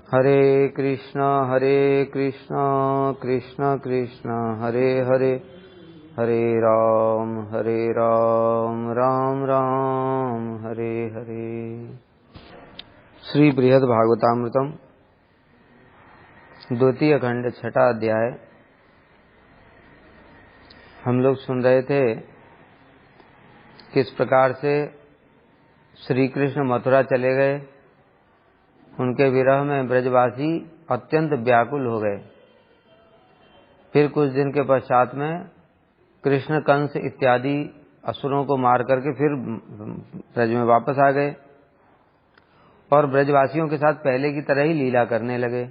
हरे कृष्ण कृष्ण कृष्ण हरे हरे, हरे राम राम राम हरे हरे। श्री बृहद भागवतामृतम द्वितीय खंड छठा अध्याय। हम लोग सुन रहे थे किस प्रकार से श्री कृष्ण मथुरा चले गए। उनके विरह में ब्रजवासी अत्यंत व्याकुल हो गए। फिर कुछ दिन के पश्चात में कृष्ण कंस इत्यादि असुरों को मार करके फिर ब्रज में वापस आ गए और ब्रजवासियों के साथ पहले की तरह ही लीला करने लगे।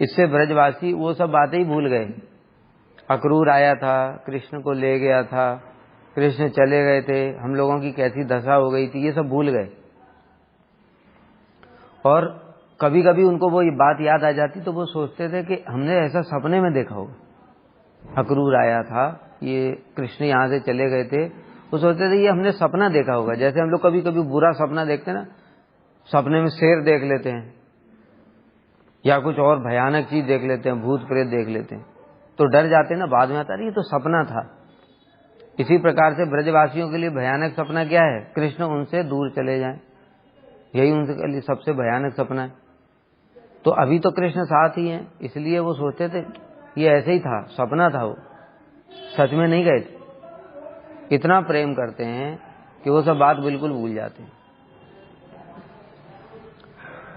इससे ब्रजवासी वो सब बातें ही भूल गए। अक्रूर आया था, कृष्ण को ले गया था, कृष्ण चले गए थे, हम लोगों की कैसी दशा हो गई थी, ये सब भूल गए। और कभी कभी उनको वो ये बात याद आ जाती तो वो सोचते थे कि हमने ऐसा सपने में देखा होगा। अक्रूर आया था, ये कृष्ण यहाँ से चले गए थे, वो सोचते थे ये हमने सपना देखा होगा। जैसे हम लोग कभी कभी बुरा सपना देखते हैं ना, सपने में शेर देख लेते हैं या कुछ और भयानक चीज देख लेते हैं, भूत प्रेत देख लेते हैं, तो डर जाते हैं ना, बाद में आता है ये तो सपना था। इसी प्रकार से ब्रजवासियों के लिए भयानक सपना क्या है? कृष्ण उनसे दूर चले जाएं, यही उनके लिए सबसे भयानक सपना है। तो अभी तो कृष्ण साथ ही हैं, इसलिए वो सोचते थे ये ऐसे ही था, सपना था, वो सच में नहीं गए थे। इतना प्रेम करते हैं कि वो सब बात बिल्कुल भूल जाते हैं।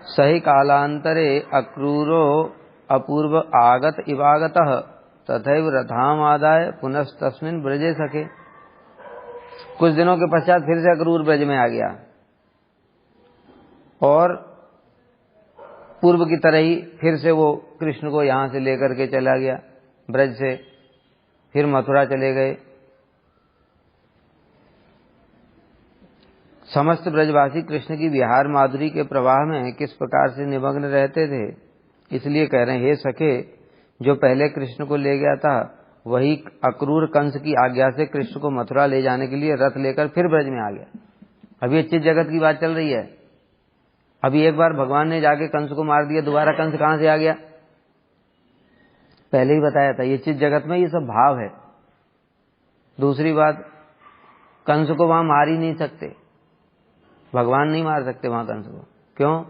सही कालांतरे अक्रूरो अपूर्व आगत इवागतः तथैव रथाम आदाय पुनस्तस्मिन् ब्रजे सखे। कुछ दिनों के पश्चात फिर से अक्रूर ब्रज में आ गया और पूर्व की तरह ही फिर से वो कृष्ण को यहां से लेकर के चला गया ब्रज से, फिर मथुरा चले गए। समस्त ब्रजवासी कृष्ण की विहार माधुरी के प्रवाह में किस प्रकार से निमग्न रहते थे, इसलिए कह रहे हैं हे सखे, जो पहले कृष्ण को ले गया था वही अक्रूर कंस की आज्ञा से कृष्ण को मथुरा ले जाने के लिए रथ लेकर फिर ब्रज में आ गया। अभी अच्छी जगत की बात चल रही है। अभी एक बार भगवान ने जाके कंस को मार दिया, दोबारा कंस कहां से आ गया? पहले ही बताया था, ये चीज जगत में ये सब भाव है। दूसरी बात, कंस को वहां मार ही नहीं सकते, भगवान नहीं मार सकते वहां कंस को। क्यों?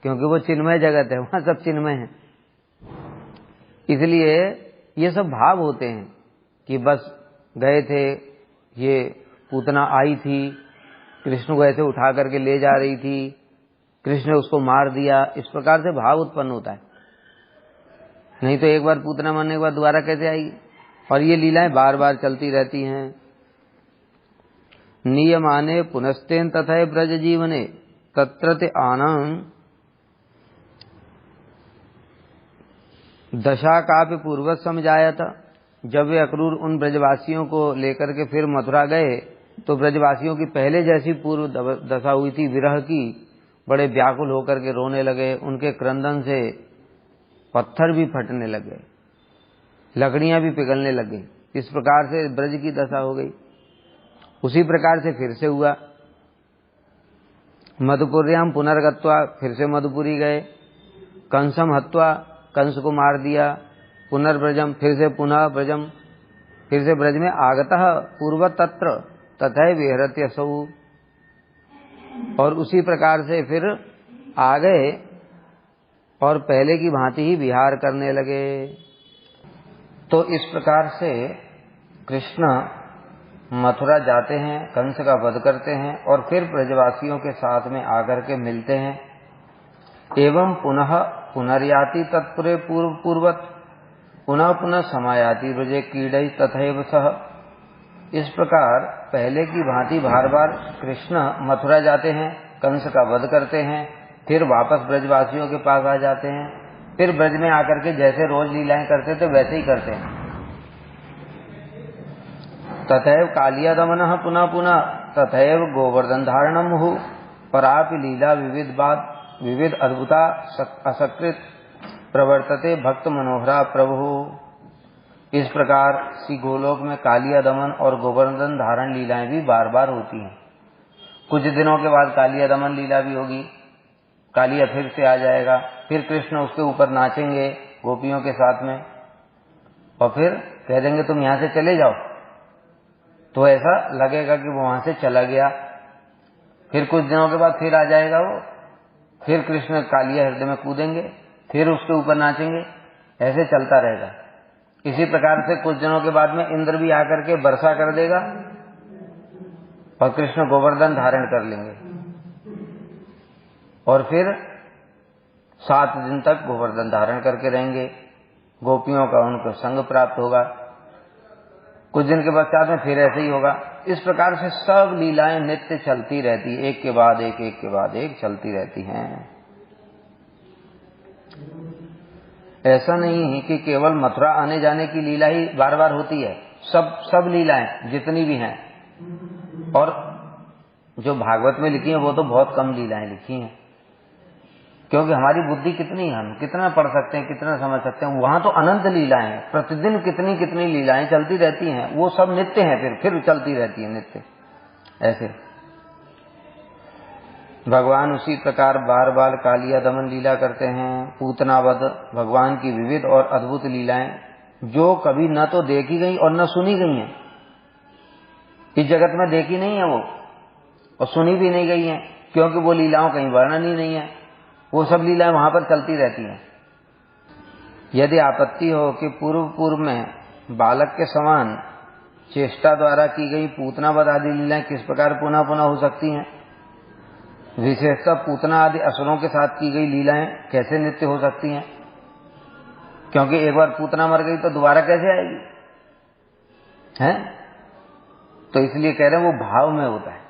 क्योंकि वो चिन्मय जगत है, वहां सब चिन्मय है। इसलिए ये सब भाव होते हैं कि बस गए थे, ये पूतना आई थी, कृष्ण को ऐसे उठा करके ले जा रही थी, कृष्ण ने उसको मार दिया, इस प्रकार से भाव उत्पन्न होता है। नहीं तो एक बार पूतना मरने के बाद दोबारा कैसे आएगी? और ये लीलाएं बार बार चलती रहती हैं। नियमाने पुनस्तेन तथा ब्रज जीवने तत्रते आनंद दशा काव्य पूर्वत समझाया था। जब वे अक्रूर उन ब्रजवासियों को लेकर के फिर मथुरा गए तो ब्रजवासियों की पहले जैसी पूर्व दशा हुई थी विरह की। बड़े व्याकुल होकर के रोने लगे, उनके क्रंदन से पत्थर भी फटने लगे, लकड़ियां भी पिघलने लग गई। इस प्रकार से ब्रज की दशा हो गई। उसी प्रकार से फिर से हुआ। मधुपुर्याम पुनर्गत्वा, फिर से मधुपुरी गए। कंसम हत्वा, कंस को मार दिया। पुनर्ब्रजम, फिर से पुनः ब्रजम, फिर से ब्रज में आगतः पूर्व तत्र तथा विहरत्यसौ, और उसी प्रकार से फिर आ गए और पहले की भांति ही विहार करने लगे। तो इस प्रकार से कृष्ण मथुरा जाते हैं, कंस का वध करते हैं और फिर ब्रजवासियों के साथ में आकर के मिलते हैं। एवं पुनः पुनर्याति तत्पुरे पूर्ववत् पुनः पुनः समायाति ब्रजे कीड़ै तथैव सह। इस प्रकार पहले की भांति बार बार कृष्ण मथुरा जाते हैं, कंस का वध करते हैं, फिर वापस ब्रजवासियों के पास आ जाते हैं, फिर ब्रज में आकर के जैसे रोज लीलाएं करते थे वैसे ही करते हैं। तथैव कालिया दमनः पुनः पुनः तथैव गोवर्धन धारणम मुहुः परापि लीला विविध अद्भुता असकृत प्रवर्तते भक्त मनोहरा प्रभु। इस प्रकार श्री गोलोक में कालिया दमन और गोवर्धन धारण लीलाएं भी बार बार होती हैं। कुछ दिनों के बाद कालिया दमन लीला भी होगी, कालिया फिर से आ जाएगा, फिर कृष्ण उसके ऊपर नाचेंगे गोपियों के साथ में, और फिर कह देंगे तुम यहां से चले जाओ, तो ऐसा लगेगा कि वो वहां से चला गया। फिर कुछ दिनों के बाद फिर आ जाएगा वो, फिर कृष्ण कालिया हृदय में कूदेंगे, फिर उसके ऊपर नाचेंगे, ऐसे चलता रहेगा। इसी प्रकार से कुछ दिनों के बाद में इंद्र भी आकर के वर्षा कर देगा और कृष्ण गोवर्धन धारण कर लेंगे, और फिर 7 दिन तक गोवर्धन धारण करके रहेंगे। गोपियों का उनको संग प्राप्त होगा। कुछ दिन के पश्चात में फिर ऐसे ही होगा। इस प्रकार से सब लीलाएं नित्य चलती रहती, एक के बाद एक, एक के बाद एक चलती रहती हैं। ऐसा नहीं है कि केवल मथुरा आने जाने की लीला ही बार बार होती है। सब लीलाएं जितनी भी हैं, और जो भागवत में लिखी हैं वो तो बहुत कम लीलाएं लिखी हैं, क्योंकि हमारी बुद्धि कितनी है, हम कितना पढ़ सकते हैं, कितना समझ सकते हैं। वहां तो अनंत लीलाएं हैं, प्रतिदिन कितनी कितनी लीलाएं चलती रहती हैं, वो सब नित्य हैं, फिर चलती रहती है नित्य। ऐसे भगवान उसी प्रकार बार बार कालिया दमन लीला करते हैं। पूतनावध भगवान की विविध और अद्भुत लीलाएं जो कभी न तो देखी गई और न सुनी गई हैं। इस जगत में देखी नहीं है वो, और सुनी भी नहीं गई हैं, क्योंकि वो लीलाओं कहीं वर्णन ही नहीं है। वो सब लीलाएं वहां पर चलती रहती हैं। यदि आपत्ति हो कि पूर्व में बालक के समान चेष्टा द्वारा की गई पूतनावध आदि लीलाएं किस प्रकार पुनः पुनः हो सकती हैं, विशेषतः पूतना आदि असुरों के साथ की गई लीलाएं कैसे नित्य हो सकती हैं, क्योंकि एक बार पूतना मर गई तो दोबारा कैसे आएगी, हैं? तो इसलिए कह रहे हैं वो भाव में होता है।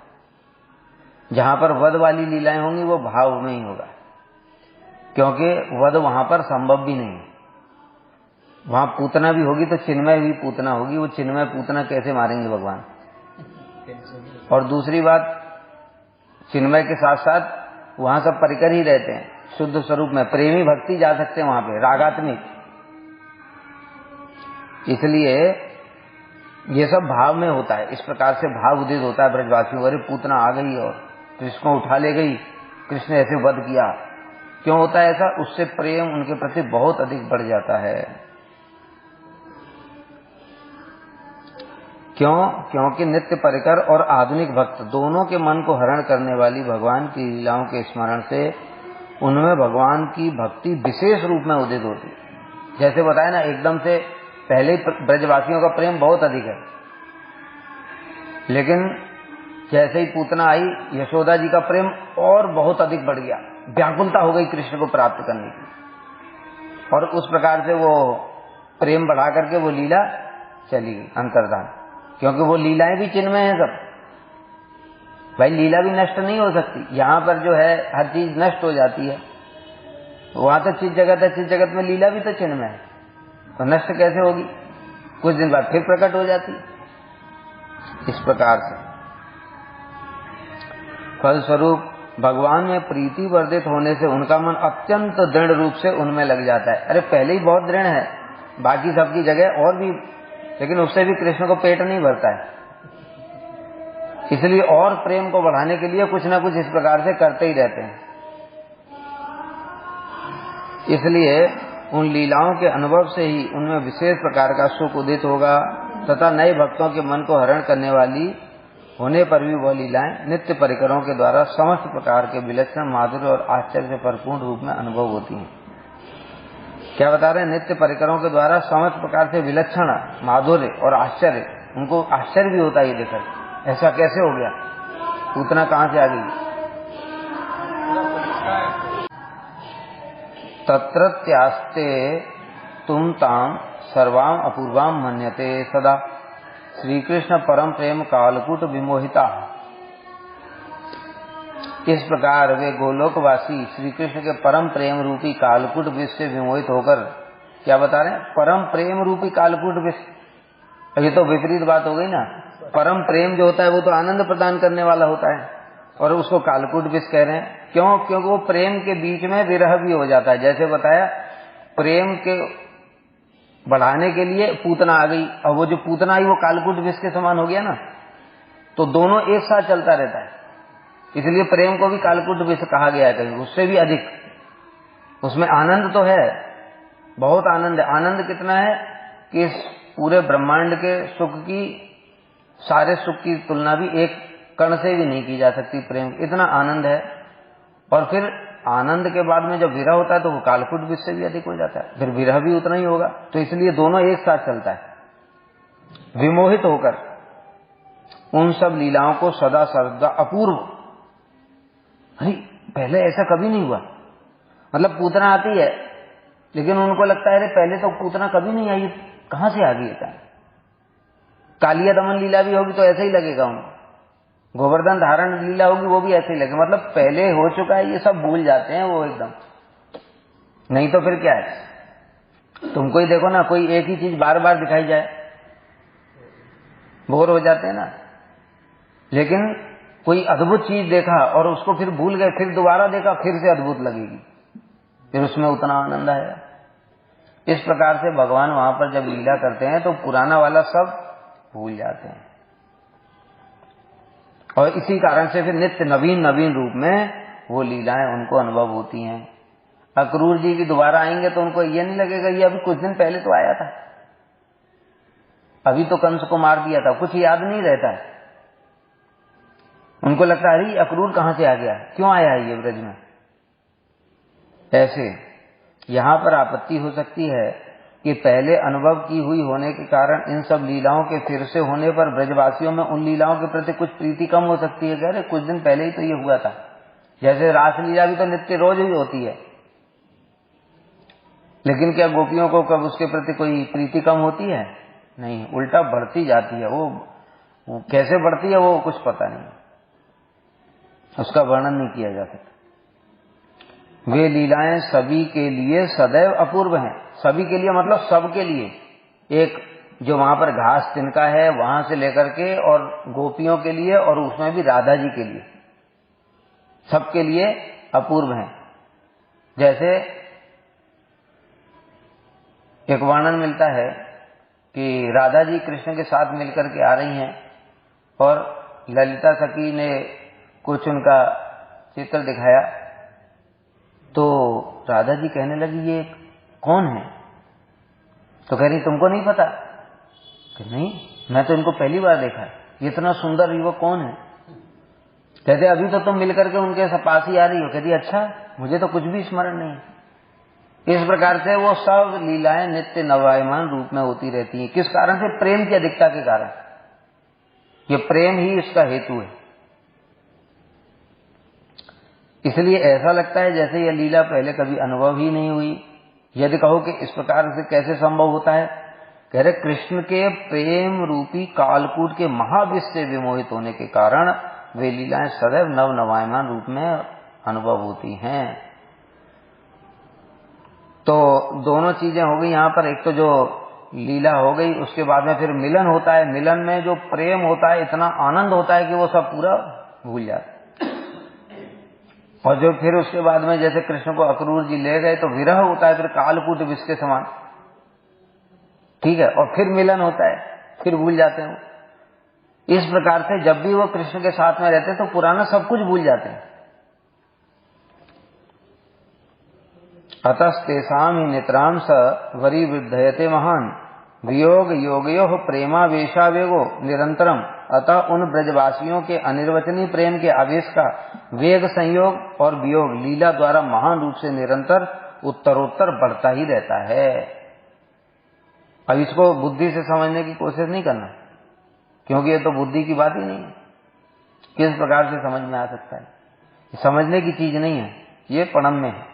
जहां पर वध वाली लीलाएं होंगी वो भाव में ही होगा, क्योंकि वध वहां पर संभव भी नहीं है। वहां पूतना भी होगी तो चिन्मय भी पूतना होगी, वो चिन्मय पूतना कैसे मारेंगे भगवान। और दूसरी बात, चिन्मय के साथ साथ वहां सब परिकर ही रहते हैं, शुद्ध स्वरूप में प्रेमी भक्ति जा सकते हैं वहां पे, रागात्मिक। इसलिए ये सब भाव में होता है। इस प्रकार से भाव उदित होता है ब्रजवासियों, अरे पूतना आ गई और कृष्ण को उठा ले गई, कृष्ण ऐसे वध किया। क्यों होता है ऐसा? उससे प्रेम उनके प्रति बहुत अधिक बढ़ जाता है। क्यों? क्योंकि नित्य परिकर और आधुनिक भक्त दोनों के मन को हरण करने वाली भगवान की लीलाओं के स्मरण से उनमें भगवान की भक्ति विशेष रूप में उदित होती है। जैसे बताया ना, एकदम से पहले ब्रजवासियों का प्रेम बहुत अधिक है, लेकिन जैसे ही पूतना आई, यशोदा जी का प्रेम और बहुत अधिक बढ़ गया, व्याकुलता हो गई कृष्ण को प्राप्त करने की, और उस प्रकार से वो प्रेम बढ़ा करके वो लीला चली गई अंतर्धान। क्योंकि वो लीलाएं भी चिन्मय हैं सब। भाई लीला भी नष्ट नहीं हो सकती, यहाँ पर जो है हर चीज नष्ट हो जाती है, वहां तो चित जगत है, चित जगत में लीला भी तो चिन्मय है, तो नष्ट कैसे होगी? कुछ दिन बाद फिर प्रकट हो जाती है। इस प्रकार से फलस्वरूप भगवान में प्रीति वर्धित होने से उनका मन अत्यंत दृढ़ रूप से उनमें लग जाता है। अरे पहले ही बहुत दृढ़ है, बाकी सबकी जगह और भी, लेकिन उससे भी कृष्ण को पेट नहीं भरता है, इसलिए और प्रेम को बढ़ाने के लिए कुछ ना कुछ इस प्रकार से करते ही रहते हैं। इसलिए उन लीलाओं के अनुभव से ही उनमें विशेष प्रकार का सुख उदित होगा, तथा नए भक्तों के मन को हरण करने वाली होने पर भी वह लीलाएं नित्य परिकरों के द्वारा समस्त प्रकार के विलक्षण माधुर्य और आश्चर्य से परिपूर्ण रूप में अनुभव होती हैं। क्या बता रहे हैं? नित्य परिकरों के द्वारा समस्त प्रकार से विलक्षण माधुर्य और आश्चर्य, उनको आश्चर्य भी होता है ये देखकर, ऐसा कैसे हो गया, पूतना कहां से आ गई। तत्रत्यास्ते तुम ताम सर्वाम अपूर्वाम मन्यते सदा, श्री कृष्ण परम प्रेम कालकूट विमोहिता। इस प्रकार वे गोलोकवासी श्री कृष्ण के परम प्रेम रूपी कालकूट विष से विमोहित होकर क्या बता रहे हैं? परम प्रेम रूपी कालकूट विष। ये तो विपरीत बात हो गई ना। परम प्रेम जो होता है वो तो आनंद प्रदान करने वाला होता है, और उसको कालकूट विष कह रहे हैं। क्यों? क्योंकि वो प्रेम के बीच में विरह भी हो जाता है। जैसे बताया, प्रेम के बढ़ाने के लिए पूतना आ गई, और वो जो पूतना आई वो कालकूट विष के समान हो गया ना, तो दोनों एक साथ चलता रहता है। इसलिए प्रेम को भी कालकूट विष कहा गया है कहीं, उससे भी अधिक। उसमें आनंद तो है, बहुत आनंद है। आनंद कितना है कि इस पूरे ब्रह्मांड के सुख की, सारे सुख की तुलना भी एक कण से भी नहीं की जा सकती प्रेम, इतना आनंद है। और फिर आनंद के बाद में जब विरह होता है तो वो कालकूट विष से भी अधिक हो जाता है, फिर विरह भी उतना ही होगा। तो इसलिए दोनों एक साथ चलता है। विमोहित होकर उन सब लीलाओं को सदा सर्वदा अपूर्व, अरे पहले ऐसा कभी नहीं हुआ। मतलब पूतना आती है लेकिन उनको लगता है अरे पहले तो पूतना कभी नहीं आई, कहां से आ गई है। कालिया दमन लीला भी होगी तो ऐसा ही लगेगा उनको, गोवर्धन धारण लीला होगी वो भी ऐसे ही लगेगा। मतलब पहले हो चुका है, ये सब भूल जाते हैं वो एकदम। नहीं तो फिर क्या है, तुमको ही देखो ना, कोई एक ही चीज बार बार दिखाई जाए बोर हो जाते हैं ना। लेकिन कोई अद्भुत चीज देखा और उसको फिर भूल गए, फिर दोबारा देखा, फिर से अद्भुत लगेगी, फिर उसमें उतना आनंद आएगा। इस प्रकार से भगवान वहां पर जब लीला करते हैं तो पुराना वाला सब भूल जाते हैं। और इसी कारण से फिर नित्य नवीन नवीन रूप में वो लीलाएं उनको अनुभव होती हैं। अक्रूर जी भी दोबारा आएंगे तो उनको ये नहीं लगेगा ये अभी कुछ दिन पहले तो आया था, अभी तो कंस को मार दिया था, कुछ याद नहीं रहता है। उनको लगता है अरे अक्रूर कहां से आ गया, क्यों आया है ये ब्रज में। ऐसे यहां पर आपत्ति हो सकती है कि पहले अनुभव की हुई होने के कारण इन सब लीलाओं के फिर से होने पर ब्रजवासियों में उन लीलाओं के प्रति कुछ प्रीति कम हो सकती है। कह रहे कुछ दिन पहले ही तो ये हुआ था। जैसे रासलीला भी तो नित्य रोज ही होती है, लेकिन क्या गोपियों को कब उसके प्रति कोई प्रीति कम होती है? नहीं, उल्टा बढ़ती जाती है। वो कैसे बढ़ती है वो कुछ पता नहीं, उसका वर्णन नहीं किया जा सकता। वे लीलाएं सभी के लिए सदैव अपूर्व हैं। सभी के लिए मतलब सबके लिए, एक जो वहां पर घास तिनका है वहां से लेकर के और गोपियों के लिए और उसमें भी राधा जी के लिए, सबके लिए अपूर्व हैं। जैसे एक वर्णन मिलता है कि राधा जी कृष्ण के साथ मिलकर के आ रही हैं और ललिता सखी ने कुछ उनका चित्र दिखाया तो राधा जी कहने लगी ये कौन है? तो कह रही तुमको नहीं पता? कि नहीं, मैं तो इनको पहली बार देखा है, ये इतना सुंदर युवक कौन है? कहते अभी तो तुम मिलकर के उनके पास ही आ रही हो। कहती अच्छा, मुझे तो कुछ भी स्मरण नहीं है। इस प्रकार से वो सब लीलाएं नित्य नवायमान रूप में होती रहती हैं। किस कारण से? प्रेम की अधिकता के कारण। ये प्रेम ही इसका हेतु है। इसलिए ऐसा लगता है जैसे यह लीला पहले कभी अनुभव ही नहीं हुई। यदि कहो कि इस प्रकार से कैसे संभव होता है, कह रहे कृष्ण के प्रेम रूपी कालकूट के महाविष से विमोहित होने के कारण वे लीलाएं सदैव नव नवायमान रूप में अनुभव होती हैं। तो दोनों चीजें हो गई यहाँ पर। एक तो जो लीला हो गई, उसके बाद में फिर मिलन होता है। मिलन में जो प्रेम होता है, इतना आनंद होता है कि वो सब पूरा भूल जाता है। और जो फिर उसके बाद में जैसे कृष्ण को अक्रूर जी ले गए तो विरह होता है, फिर कालकूट विष के समान, ठीक है। और फिर मिलन होता है, फिर भूल जाते हैं। इस प्रकार से जब भी वो कृष्ण के साथ में रहते तो पुराना सब कुछ भूल जाते हैं। अतस्तेषां हि नितरां स वरी वृद्धयते महान वियोग योगयोः प्रेमावेशावेगो निरंतरम। अतः उन ब्रजवासियों के अनिर्वचनीय प्रेम के आवेश का वेग संयोग और वियोग लीला द्वारा महान रूप से निरंतर उत्तरोत्तर बढ़ता ही रहता है। अब इसको बुद्धि से समझने की कोशिश नहीं करना, क्योंकि ये तो बुद्धि की बात ही नहीं है। किस प्रकार से समझ में आ सकता है? समझने की चीज नहीं है, ये प्रणाम में है।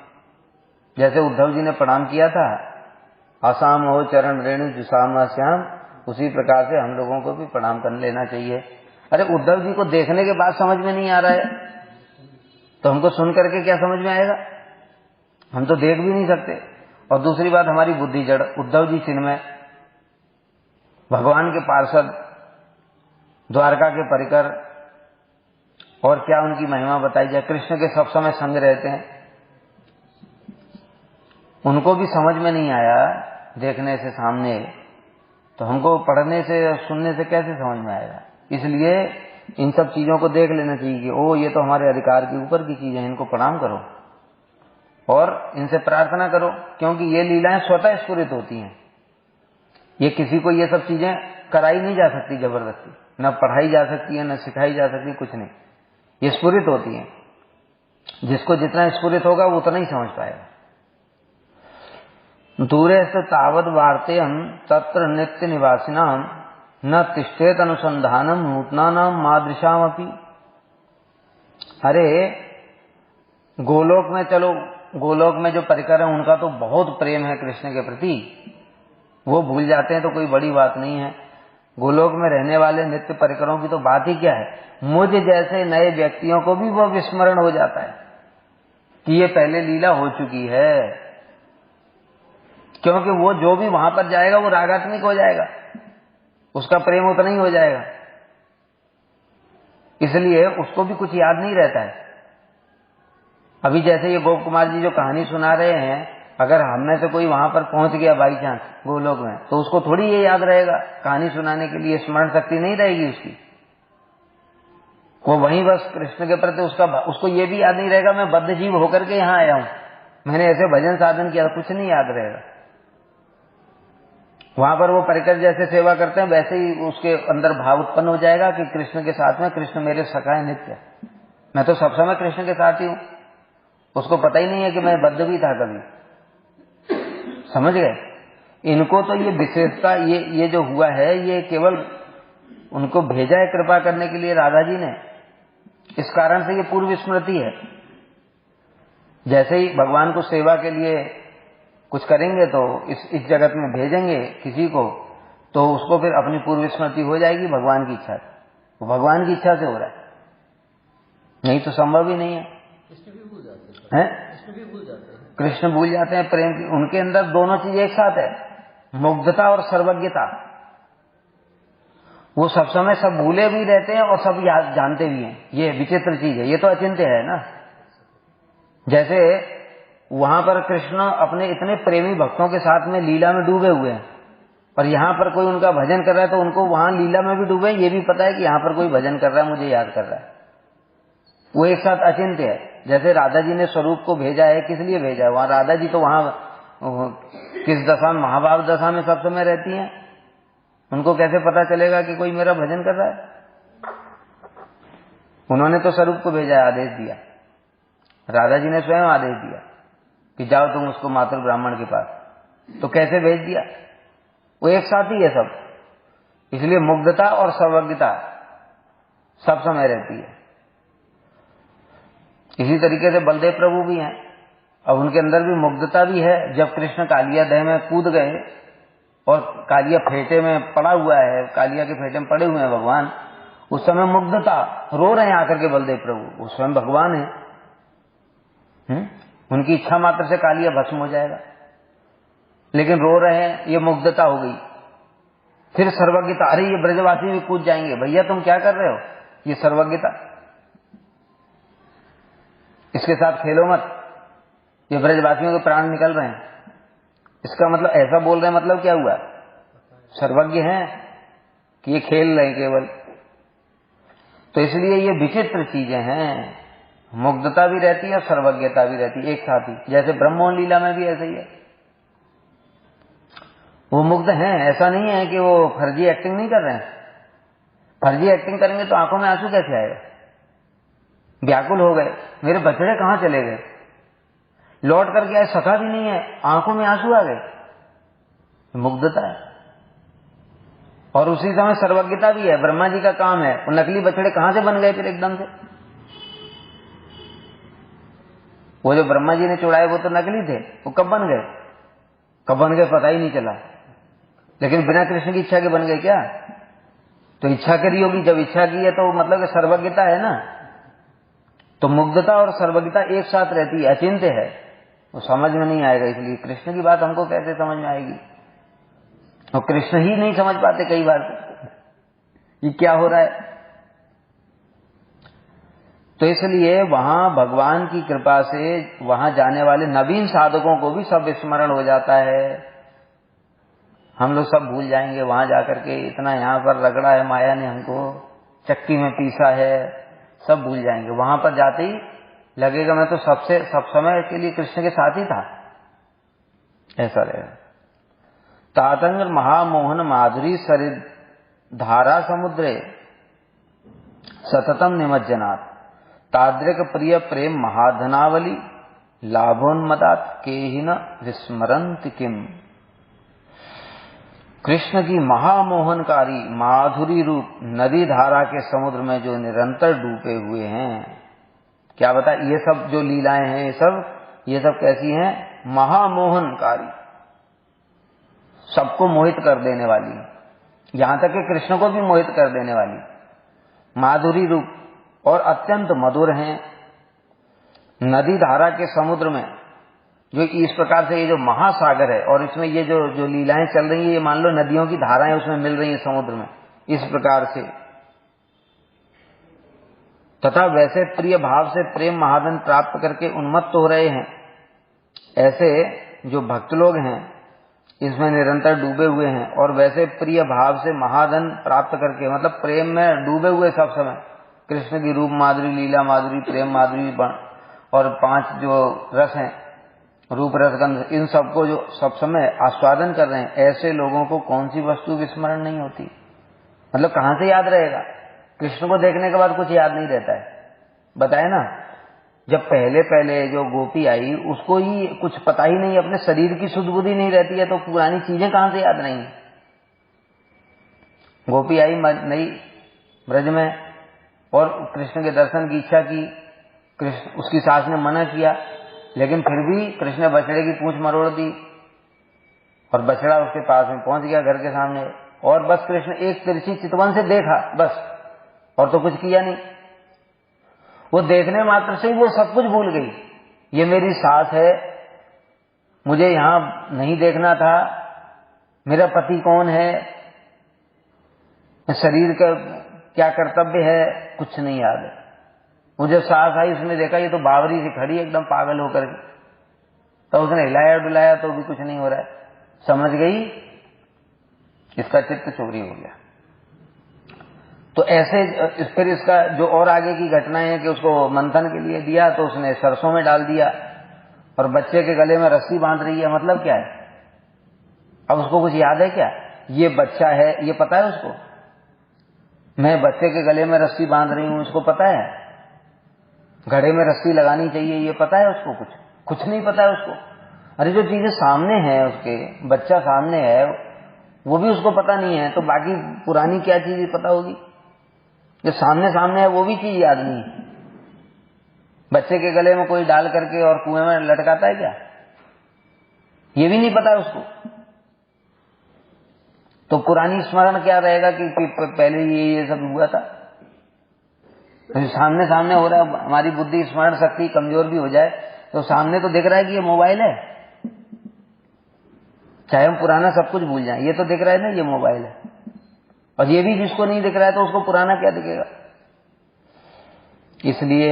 जैसे उद्धव जी ने प्रणाम किया था, आसाम हो चरण रेणु जुसाम श्याम, उसी प्रकार से हम लोगों को भी प्रणाम कर लेना चाहिए। अरे उद्धव जी को देखने के बाद समझ में नहीं आ रहा है तो हमको सुन करके क्या समझ में आएगा? हम तो देख भी नहीं सकते। और दूसरी बात, हमारी बुद्धि जड़। उद्धव जी चिन्मय, भगवान के पार्षद, द्वारका के परिकर, और क्या उनकी महिमा बताई जाए। कृष्ण के सब समय संग रहते हैं, उनको भी समझ में नहीं आया देखने से सामने, तो हमको पढ़ने से सुनने से कैसे समझ में आएगा? इसलिए इन सब चीजों को देख लेना चाहिए कि ओ ये तो हमारे अधिकार के ऊपर की चीज है, इनको प्रणाम करो और इनसे प्रार्थना करो, क्योंकि ये लीलाएं स्वतः स्फुरित होती हैं। ये किसी को ये सब चीजें कराई नहीं जा सकती जबरदस्ती, न पढ़ाई जा सकती है, न सिखाई जा सकती, कुछ नहीं, ये स्फुरित होती हैं। जिसको जितना स्फुरित होगा वो उतना ही समझ पाएगा। दूरे से तावद वार्ते हम तत्र नित्य निवासिनाम न तिष्ठेत अनुसंधानम नूतनानाम मादृशाम अपि। अरे गोलोक में चलो, गोलोक में जो परिकर है उनका तो बहुत प्रेम है कृष्ण के प्रति, वो भूल जाते हैं तो कोई बड़ी बात नहीं है। गोलोक में रहने वाले नित्य परिकरों की तो बात ही क्या है। मुझ जैसे नए व्यक्तियों को भी वो विस्मरण हो जाता है कि ये पहले लीला हो चुकी है, क्योंकि वो जो भी वहां पर जाएगा वो रागात्मिक हो जाएगा, उसका प्रेम उतना ही हो जाएगा, इसलिए उसको भी कुछ याद नहीं रहता है। अभी जैसे ये गोप कुमार जी जो कहानी सुना रहे हैं, अगर हम में से कोई वहां पर पहुंच गया बाई चांस गोलोक में, तो उसको थोड़ी ये याद रहेगा, कहानी सुनाने के लिए स्मरण शक्ति नहीं रहेगी उसकी। वो वहीं बस कृष्ण के प्रति उसको ये भी याद नहीं रहेगा मैं बद्ध जीव होकर के यहाँ आया हूं, मैंने ऐसे भजन साधन किया, कुछ नहीं याद रहेगा। वहां पर वो परिकर जैसे सेवा करते हैं वैसे ही उसके अंदर भाव उत्पन्न हो जाएगा कि कृष्ण के साथ में, कृष्ण मेरे सखा है नित्य, मैं तो सब समय कृष्ण के साथ ही हूं। उसको पता ही नहीं है कि मैं बद्ध भी था कभी, समझ गए। इनको तो ये विशेषता, ये जो हुआ है ये केवल उनको भेजा है कृपा करने के लिए राधा जी ने, इस कारण से ये पूर्व स्मृति है। जैसे ही भगवान को सेवा के लिए कुछ करेंगे तो इस जगत में भेजेंगे किसी को, तो उसको फिर अपनी पूर्व स्मृति हो जाएगी भगवान की इच्छा से, वो भगवान की इच्छा से हो रहा है, नहीं तो संभव ही नहीं है। कृष्ण भी भूल जाते हैं, कृष्ण भूल जाते हैं प्रेम की, उनके अंदर दोनों चीज एक साथ है, मुग्धता और सर्वज्ञता। वो सब समय सब भूले भी रहते हैं और सब याद जानते भी हैं, ये विचित्र चीज है, ये तो अचिंत्य है ना। जैसे वहां पर कृष्ण अपने इतने प्रेमी भक्तों के साथ में लीला में डूबे हुए हैं, और यहां पर कोई उनका भजन कर रहा है तो उनको वहां लीला में भी डूबे, ये भी पता है कि यहां पर कोई भजन कर रहा है, मुझे याद कर रहा है, वो एक साथ अचिंत्य है। जैसे राधा जी ने स्वरूप को भेजा है, किस लिए भेजा है, वहां राधा जी तो वहां किस दशा में, महाभाव दशा में सब समय रहती हैं, उनको कैसे पता चलेगा कि कोई मेरा भजन कर रहा है। उन्होंने तो स्वरूप को भेजा, आदेश दिया, राधा जी ने स्वयं आदेश दिया कि जाओ तुम उसको मातृ ब्राह्मण के पास, तो कैसे भेज दिया, वो एक साथ ही है सब। इसलिए मुग्धता और सर्वज्ञता सब समय रहती है। इसी तरीके से बलदेव प्रभु भी हैं, अब उनके अंदर भी मुग्धता भी है। जब कृष्ण कालिया दह में कूद गए और कालिया फेटे में पड़ा हुआ है, कालिया के फेटे में पड़े हुए हैं भगवान, उस समय मुग्धता, रो रहे हैं आकर के बलदेव प्रभु, वो स्वयं भगवान है, उनकी इच्छा मात्र से कालिया भस्म हो जाएगा, लेकिन रो रहे हैं, ये मुग्धता हो गई। फिर सर्वज्ञता, अरे ये ब्रजवासी भी कूद जाएंगे, भैया तुम क्या कर रहे हो, ये सर्वज्ञता, इसके साथ खेलो मत, ये ब्रजवासियों के प्राण निकल रहे हैं। इसका मतलब ऐसा बोल रहे हैं, मतलब क्या हुआ, सर्वज्ञ हैं कि ये खेल रहे हैं केवल। तो इसलिए ये विचित्र चीजें हैं, मुग्धता भी रहती है और सर्वज्ञता भी रहती है एक साथ ही। जैसे ब्रह्मोन लीला में भी ऐसे ही है, वो मुग्ध हैं, ऐसा नहीं है कि वो फर्जी एक्टिंग नहीं कर रहे हैं। फर्जी एक्टिंग करेंगे तो आंखों में आंसू कैसे आएगा, व्याकुल हो गए, मेरे बछड़े कहां चले गए, लौट करके आए, सखा भी नहीं है, आंखों में आंसू आ गए, मुग्धता है। और उसी समय सर्वज्ञता भी है, ब्रह्मा जी का काम है, वो नकली बछड़े कहां से बन गए फिर एकदम से, वो जो ब्रह्मा जी ने चुड़ाए वो तो नकली थे, वो कब बन गए पता ही नहीं चला, लेकिन बिना कृष्ण की इच्छा के बन गए क्या, तो इच्छा करी होगी, जब इच्छा की है तो मतलब सर्वज्ञता है ना। तो मुग्धता और सर्वज्ञता एक साथ रहती है, अचिंत्य है, वो समझ में नहीं आएगा। इसलिए कृष्ण की बात हमको कैसे समझ में आएगी, और कृष्ण ही नहीं समझ पाते कई बार ये क्या हो रहा है। तो इसलिए वहां भगवान की कृपा से वहां जाने वाले नवीन साधकों को भी सब स्मरण हो जाता है, हम लोग सब भूल जाएंगे वहां जाकर के, इतना यहां पर रगड़ा है माया ने हमको, चक्की में पीसा है, सब भूल जाएंगे। वहां पर जाते ही लगेगा मैं तो सब समय के लिए कृष्ण के साथ ही था, ऐसा रहेगा। तातंग महामोहन माधुरी सरिद धारा समुद्रे सततम निमज्जनात् तादृक प्रिय प्रेम महाधनावली लाभोन्मदात केहिन विस्मरन्ति किम। कृष्ण की महामोहनकारी माधुरी रूप नदी धारा के समुद्र में जो निरंतर डूबे हुए हैं, क्या बता, ये सब जो लीलाएं हैं ये सब कैसी हैं? महामोहनकारी, सबको मोहित कर देने वाली, यहां तक कि कृष्ण को भी मोहित कर देने वाली, माधुरी रूप और अत्यंत मधुर हैं। नदी धारा के समुद्र में जो इस प्रकार से ये जो महासागर है और इसमें ये जो लीलाएं चल रही है, ये मान लो नदियों की धाराएं उसमें मिल रही हैं समुद्र में, इस प्रकार से। तथा वैसे प्रिय भाव से प्रेम महाधन प्राप्त करके उन्मत्त हो रहे हैं, ऐसे जो भक्त लोग हैं इसमें निरंतर डूबे हुए हैं, और वैसे प्रिय भाव से महाधन प्राप्त करके, मतलब प्रेम में डूबे हुए सब समय, कृष्ण की रूप माधुरी, लीला माधुरी, प्रेम माधुरी और 5 जो रस हैं, रूप रस गंध, इन सबको जो सब समय आस्वादन कर रहे हैं, ऐसे लोगों को कौन सी वस्तु विस्मरण नहीं होती? मतलब कहां से याद रहेगा? कृष्ण को देखने के बाद कुछ याद नहीं रहता है। बताए ना, जब पहले जो गोपी आई उसको ही कुछ पता ही नहीं, अपने शरीर की शुद्ध बुद्धि नहीं रहती है, तो पुरानी चीजें कहां से याद नहीं? गोपी आई नई ब्रज में और कृष्ण के दर्शन की इच्छा की, कृष्ण उसकी सास ने मना किया, लेकिन फिर भी कृष्ण ने बछड़े की पूंछ मरोड़ दी और बछड़ा उसके पास में पहुंच गया घर के सामने, और बस कृष्ण एक तिरछी चितवन से देखा बस, और तो कुछ किया नहीं। वो देखने मात्र से ही वो सब कुछ भूल गई। ये मेरी सास है, मुझे यहां नहीं देखना था, मेरा पति कौन है, शरीर का क्या कर्तव्य है, कुछ नहीं याद है। वो जब सास आई उसने देखा ये तो बावरी से खड़ी एकदम पागल होकर, तो उसने हिलाया डुलाया तो भी कुछ नहीं हो रहा है, समझ गई इसका चित्त चोरी हो गया। तो ऐसे फिर इसका जो और आगे की घटना है कि उसको मंथन के लिए दिया तो उसने सरसों में डाल दिया और बच्चे के गले में रस्सी बांध रही है। मतलब क्या है? अब उसको कुछ याद है क्या? ये बच्चा है, ये पता है उसको, मैं बच्चे के गले में रस्सी बांध रही हूं, इसको पता है? घड़े में रस्सी लगानी चाहिए, ये पता है उसको? कुछ नहीं पता है उसको। अरे जो चीजें सामने हैं, उसके बच्चा सामने है, वो भी उसको पता नहीं है, तो बाकी पुरानी क्या चीज पता होगी? जो सामने है वो भी चीज याद नहीं है। बच्चे के गले में कोई डाल करके और कुएं में लटकाता है क्या? ये भी नहीं पता है उसको। तो पुरानी स्मरण क्या रहेगा कि पहले ये सब हुआ था। तो सामने हो रहा है, हमारी बुद्धि स्मरण शक्ति कमजोर भी हो जाए तो सामने तो दिख रहा है कि ये मोबाइल है, चाहे हम पुराना सब कुछ भूल जाएं, ये तो दिख रहा है ना ये मोबाइल है। और ये भी जिसको नहीं दिख रहा है तो उसको पुराना क्या दिखेगा? इसलिए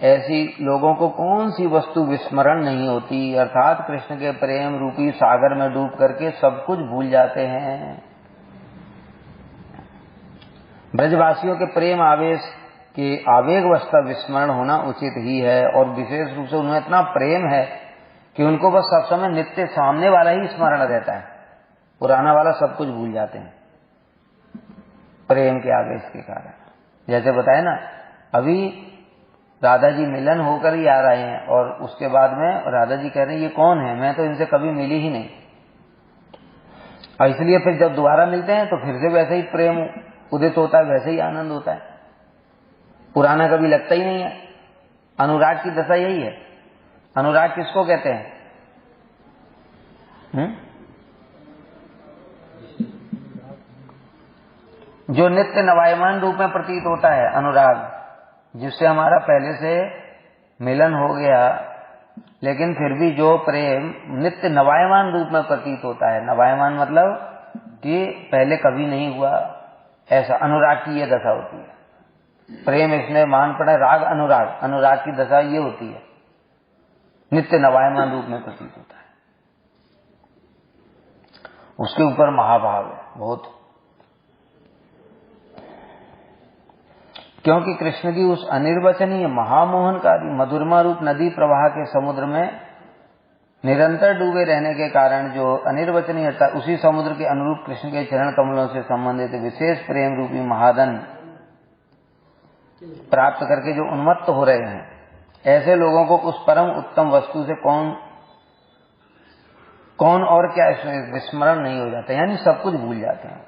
ऐसी लोगों को कौन सी वस्तु विस्मरण नहीं होती, अर्थात कृष्ण के प्रेम रूपी सागर में डूब करके सब कुछ भूल जाते हैं। ब्रजवासियों के प्रेम आवेश के आवेगवस्था विस्मरण होना उचित ही है, और विशेष रूप से उन्हें इतना प्रेम है कि उनको बस सब समय नित्य सामने वाला ही स्मरण रहता है, पुराना वाला सब कुछ भूल जाते हैं प्रेम के आवेश के कारण। जैसे बताए ना, अभी राधा जी मिलन होकर ही आ रहे हैं और उसके बाद में राधा जी कह रहे हैं ये कौन है, मैं तो इनसे कभी मिली ही नहीं। और इसलिए फिर जब दोबारा मिलते हैं तो फिर से वैसे ही प्रेम उदित होता है, वैसे ही आनंद होता है, पुराना कभी लगता ही नहीं है। अनुराग की दशा यही है। अनुराग किसको कहते हैं? जो नित्य नवायमान रूप में प्रतीत होता है, अनुराग, जिससे हमारा पहले से मिलन हो गया, लेकिन फिर भी जो प्रेम नित्य नवायमान रूप में प्रतीत होता है। नवायमान मतलब कि पहले कभी नहीं हुआ, ऐसा अनुराग की यह दशा होती है। प्रेम इसमें मान पड़ा राग अनुराग, अनुराग की दशा ये होती है, नित्य नवायमान रूप में प्रतीत होता है। उसके ऊपर महाभाव है बहुत। क्योंकि कृष्ण की उस अनिर्वचनीय महामोहनकारी मधुरमा रूप नदी प्रवाह के समुद्र में निरंतर डूबे रहने के कारण जो अनिर्वचनीय उसी समुद्र के अनुरूप कृष्ण के चरण कमलों से संबंधित विशेष प्रेम रूपी महाधन प्राप्त करके जो उन्मत्त हो रहे हैं, ऐसे लोगों को उस परम उत्तम वस्तु से कौन और क्या विस्मरण नहीं हो जाता, यानी सब कुछ भूल जाते हैं।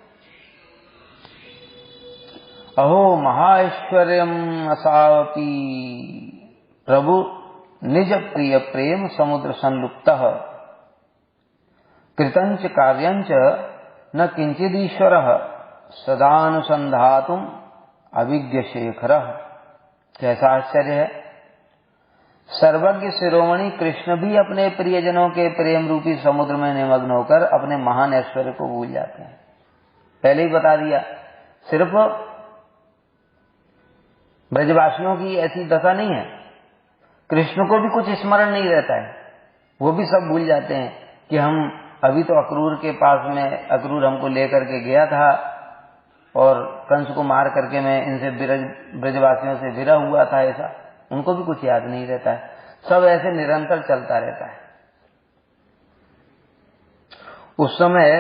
अहो महाऐश्वर्यम असावपि प्रभु निज प्रिय प्रेम समुद्र संलुप्त कृतंच कार्यंच न किंचिदीश्वर सदानुसंधातुम अभिज्ञ शेखर। कैसा आश्चर्य है! सर्वज्ञ शिरोमणि कृष्ण भी अपने प्रियजनों के प्रेम रूपी समुद्र में निमग्न होकर अपने महान ऐश्वर्य को भूल जाते हैं। पहले ही बता दिया, सिर्फ ब्रजवासियों की ऐसी दशा नहीं है, कृष्ण को भी कुछ स्मरण नहीं रहता है। वो भी सब भूल जाते हैं कि हम अभी तो अक्रूर के पास में, अक्रूर हमको लेकर के गया था और कंस को मार करके मैं इनसे ब्रजवासियों से विरह हुआ था, ऐसा उनको भी कुछ याद नहीं रहता है। सब ऐसे निरंतर चलता रहता है। उस समय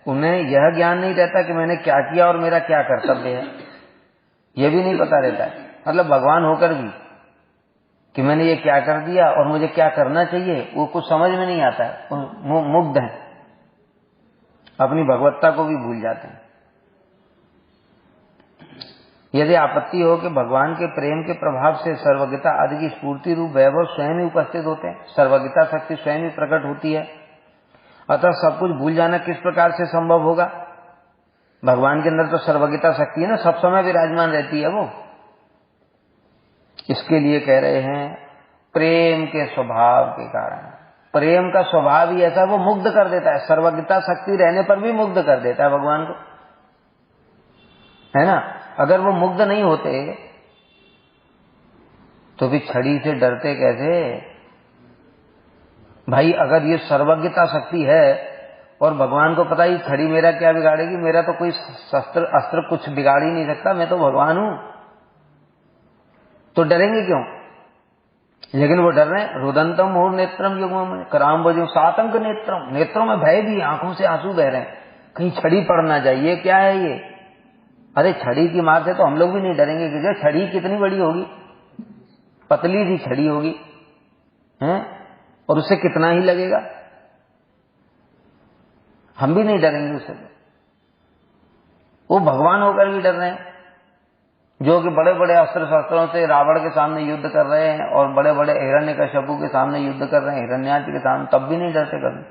उन्हें यह ज्ञान नहीं रहता कि मैंने क्या किया और मेरा क्या कर्तव्य है, यह भी नहीं पता रहता है। मतलब भगवान होकर भी कि मैंने ये क्या कर दिया और मुझे क्या करना चाहिए, वो कुछ समझ में नहीं आता है। मुग्ध हैं, अपनी भगवत्ता को भी भूल जाते हैं। यदि आपत्ति हो कि भगवान के प्रेम के प्रभाव से सर्वज्ञता आदि की स्फूर्ति रूप वैभव स्वयं ही उपस्थित होते हैं, सर्वज्ञता शक्ति स्वयं ही प्रकट होती है, अतः सब कुछ भूल जाना किस प्रकार से संभव होगा? भगवान के अंदर तो सर्वज्ञता शक्ति है ना, सब समय विराजमान रहती है वो। इसके लिए कह रहे हैं प्रेम के स्वभाव के कारण। प्रेम का स्वभाव ही ऐसा, वो मुग्ध कर देता है। सर्वज्ञता शक्ति रहने पर भी मुग्ध कर देता है भगवान को, है ना। अगर वो मुग्ध नहीं होते तो भी छड़ी से डरते कैसे भाई? अगर ये सर्वज्ञता शक्ति है और भगवान को पता ही छड़ी मेरा क्या बिगाड़ेगी, मेरा तो कोई शस्त्र अस्त्र कुछ बिगाड़ ही नहीं सकता, मैं तो भगवान हूं, तो डरेंगे क्यों? लेकिन वो डर रहे हैं। रुदंतम मुहुर नेत्रम युग्मम कराम बजो सातंक नेत्रम, नेत्रों में भय भी, आंखों से आंसू बह रहे हैं, कहीं छड़ी पड़ ना जाए। ये क्या है ये? अरे छड़ी की मार से तो हम लोग भी नहीं डरेंगे, क्योंकि छड़ी कितनी बड़ी होगी, पतली सी छड़ी होगी हैं, और उससे कितना ही लगेगा, हम भी नहीं डरेंगे उससे। वो भगवान होकर भी डर रहे हैं, जो कि बड़े बड़े अस्त्र शस्त्रों से रावण के सामने युद्ध कर रहे हैं और बड़े बड़े हिरण्यकश्यपु के सामने युद्ध कर रहे हैं, हिरण्याक्ष के सामने, तब भी नहीं डरते कभी,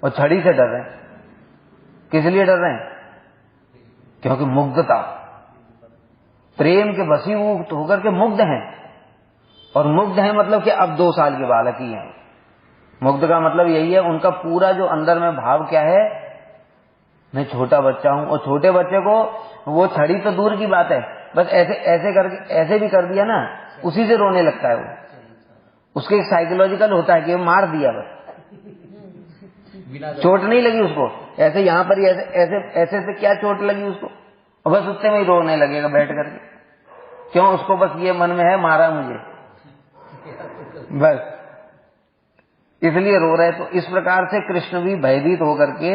और छड़ी से डर रहे हैं। किस लिए डर रहे हैं? क्योंकि मुग्धता, प्रेम के वशीभूत होकर के मुग्ध हैं। और मुग्ध हैं मतलब कि अब 2 साल के बालक ही हैं। मुग्ध का मतलब यही है, उनका पूरा जो अंदर में भाव क्या है, मैं छोटा बच्चा हूं। और छोटे बच्चे को वो छड़ी तो दूर की बात है, बस ऐसे ऐसे करके, ऐसे भी कर दिया ना, उसी से रोने लगता है वो। उसके साइकोलॉजिकल होता है कि मार दिया, बस चोट नहीं लगी उसको, ऐसे यहां पर ही ऐसे ऐसे से क्या चोट लगी उसको, और बस उतने में ही रोने लगेगा बैठ करके। क्यों? उसको बस ये मन में है, मारा मुझे, बस इसलिए रो रहे। तो इस प्रकार से कृष्ण भी भयभीत होकर के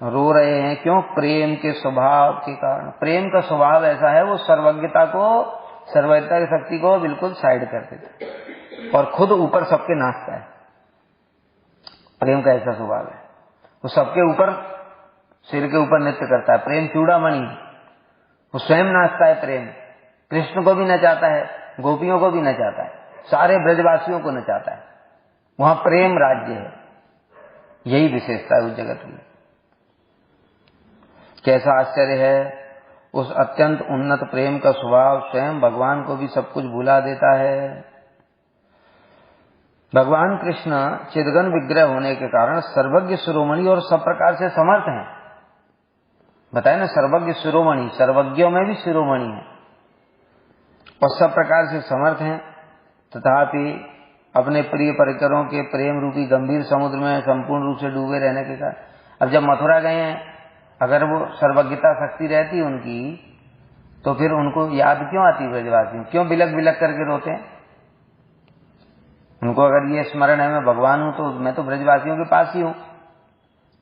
रो रहे हैं। क्यों? प्रेम के स्वभाव के कारण। प्रेम का स्वभाव ऐसा है, वो सर्वज्ञता की शक्ति को बिल्कुल साइड कर देता है और खुद ऊपर सबके नाचता है। प्रेम का ऐसा स्वभाव है, वो सबके ऊपर, सिर के ऊपर नृत्य करता है। प्रेम चूड़ामणि, वो स्वयं नाचता है। प्रेम कृष्ण को भी नचाता है, गोपियों को भी नचाता है, सारे ब्रजवासियों को नचाता है। वहां प्रेम राज्य है, यही विशेषता है उस जगत की। कैसा आश्चर्य है! उस अत्यंत उन्नत प्रेम का स्वभाव स्वयं भगवान को भी सब कुछ भुला देता है। भगवान कृष्ण चिदघन विग्रह होने के कारण सर्वज्ञ शिरोमणि और सब प्रकार से समर्थ हैं। बताए ना, सर्वज्ञ शिरोमणि, सर्वज्ञों में भी शिरोमणि है और सब प्रकार से समर्थ हैं। तथापि अपने प्रिय परिकरों के प्रेम रूपी गंभीर समुद्र में संपूर्ण रूप से डूबे रहने के कारण, अब जब मथुरा गए हैं, अगर वो सर्वज्ञता शक्ति रहती उनकी तो फिर उनको याद क्यों आती ब्रजवासियों, क्यों बिलक बिलक करके रोते हैं? उनको अगर ये स्मरण है मैं भगवान हूं तो मैं तो ब्रजवासियों के पास ही हूं,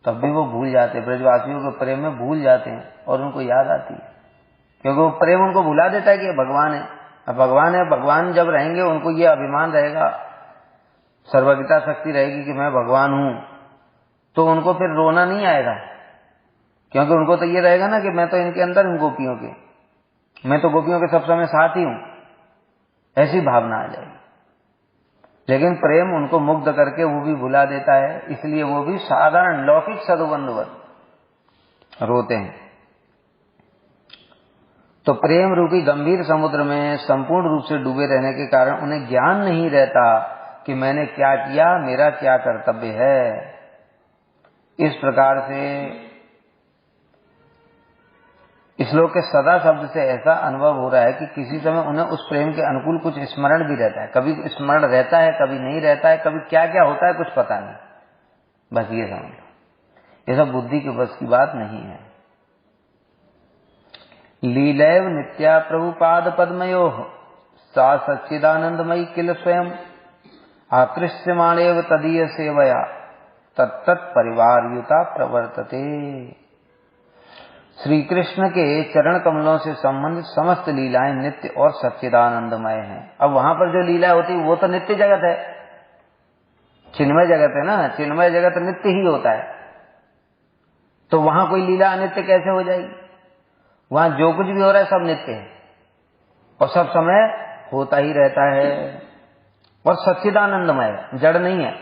तब भी वो भूल जाते, ब्रजवासियों के प्रेम में भूल जाते हैं और उनको याद आती है, क्योंकि वो प्रेम उनको भुला देता है कि ये भगवान है। अब भगवान है, भगवान जब रहेंगे उनको ये अभिमान रहेगा, सर्वज्ञता शक्ति रहेगी कि मैं भगवान हूं, तो उनको फिर रोना नहीं आएगा, क्योंकि उनको तो ये रहेगा ना कि मैं तो इनके अंदर हूं, गोपियों के, मैं तो गोपियों के सब समय साथ ही हूं, ऐसी भावना आ जाएगी। लेकिन प्रेम उनको मुग्ध करके वो भी भुला देता है, इसलिए वो भी साधारण लौकिक सदुबंधुवत रोते हैं। तो प्रेम रूपी गंभीर समुद्र में संपूर्ण रूप से डूबे रहने के कारण उन्हें ज्ञान नहीं रहता कि मैंने क्या किया, मेरा क्या कर्तव्य है। इस प्रकार से इस श्लोक के सदा शब्द से ऐसा अनुभव हो रहा है कि किसी समय उन्हें उस प्रेम के अनुकूल कुछ स्मरण भी रहता है, कभी स्मरण रहता है, कभी नहीं रहता है, कभी क्या क्या होता है कुछ पता नहीं। बस ये समझ लो, ये सब बुद्धि के बस की बात नहीं है। लीलैव नित्या प्रभुपाद पद्मयो सा सच्चिदानंदमयी किल स्वयं आकृष्यमाणेव तदीय सेवया तत्तत् परिवार युता प्रवर्तते। श्री कृष्ण के चरण कमलों से संबंधित समस्त लीलाएं नित्य और सच्चिदानंदमय हैं। अब वहां पर जो लीला होती है वो तो नित्य जगत है, चिन्मय जगत है ना, चिन्मय जगत नित्य ही होता है, तो वहां कोई लीला अनित्य कैसे हो जाएगी? वहां जो कुछ भी हो रहा है सब नित्य है और सब समय होता ही रहता है और सच्चिदानंदमय है, जड़ नहीं है।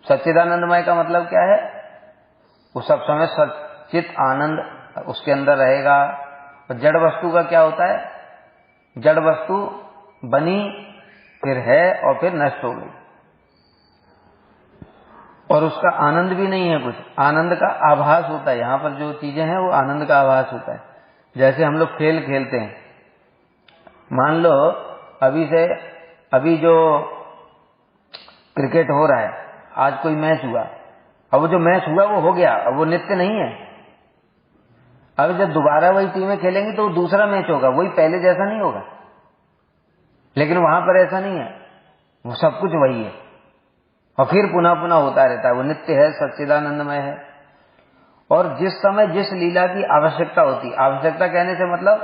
सच्चिदानंदमय का मतलब क्या है? वो सब समय सच्चित आनंद उसके अंदर रहेगा। और जड़ वस्तु का क्या होता है? जड़ वस्तु बनी, फिर है और फिर नष्ट हो गई, और उसका आनंद भी नहीं है, कुछ आनंद का आभास होता है। यहां पर जो चीजें हैं वो आनंद का आभास होता है। जैसे हम लोग खेल खेलते हैं, मान लो अभी जो क्रिकेट हो रहा है, आज कोई मैच हुआ, अब वो जो मैच हुआ वो हो गया, अब वो नित्य नहीं है। अब जब दोबारा वही टीमें खेलेंगी तो दूसरा मैच होगा, वही पहले जैसा नहीं होगा। लेकिन वहां पर ऐसा नहीं है, वो सब कुछ वही है और फिर पुनः पुनः होता रहता है, वो नित्य है, सच्चिदानंदमय है। और जिस समय जिस लीला की आवश्यकता होती, आवश्यकता कहने से मतलब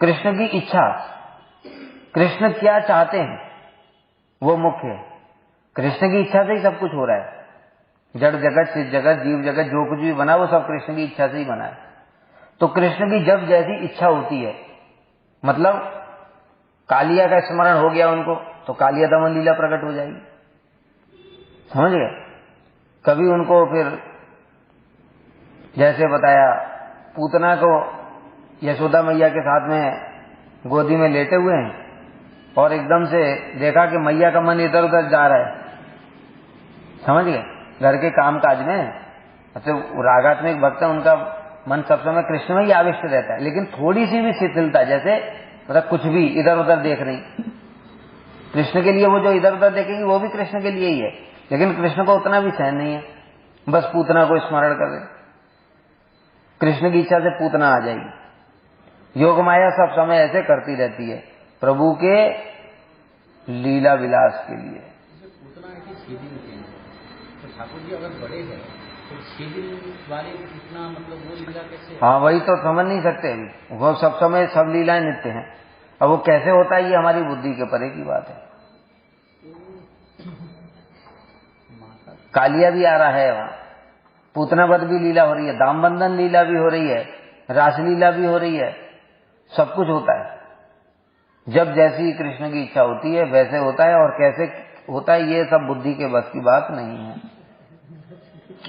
कृष्ण की इच्छा, कृष्ण क्या चाहते हैं वो मुख्य है। कृष्ण की इच्छा से ही सब कुछ हो रहा है, जड़ जगत, चित जगत, जीव जगत, जो कुछ भी बना वो सब कृष्ण की इच्छा से ही बना है। तो कृष्ण की जब जैसी इच्छा होती है, मतलब कालिया का स्मरण हो गया उनको, तो कालिया दमन लीला प्रकट हो जाएगी, समझ गए? कभी उनको फिर जैसे बताया, पूतना को यशोदा मैया के साथ में गोदी में लेटे हुए हैं और एकदम से देखा कि मैया का मन इधर उधर जा रहा है, समझ गए? घर के काम काज में तो रागात्मक भक्त है, उनका मन सब समय कृष्ण में ही आविष्ट रहता है, लेकिन थोड़ी सी भी शिथिलता, जैसे मतलब कुछ भी इधर उधर देख रही, कृष्ण के लिए वो जो इधर उधर देखेगी वो भी कृष्ण के लिए ही है, लेकिन कृष्ण को उतना भी सहन नहीं है, बस पूतना को स्मरण कर रहे, कृष्ण की इच्छा से पूतना आ जाएगी। योग माया सब समय ऐसे करती रहती है प्रभु के लीला विलास के लिए। पूतना है कि 6 दिन के हैं, तो ठाकुर जी अगर बड़े हैं तो 6 दिन वाले इतना मतलब वो लीला कैसे? हाँ, वही तो समझ नहीं सकते अभी, वो सब समय सब लीलाएं नित्य हैं। अब वो कैसे होता है ये हमारी बुद्धि के परे की बात है। कालिया भी आ रहा है वहां, पूतनावध भी लीला हो रही है, दामबंधन लीला भी हो रही है, रासलीला भी हो रही है, सब कुछ होता है। जब जैसी कृष्ण की इच्छा होती है वैसे होता है, और कैसे होता है ये सब बुद्धि के बस की बात नहीं है।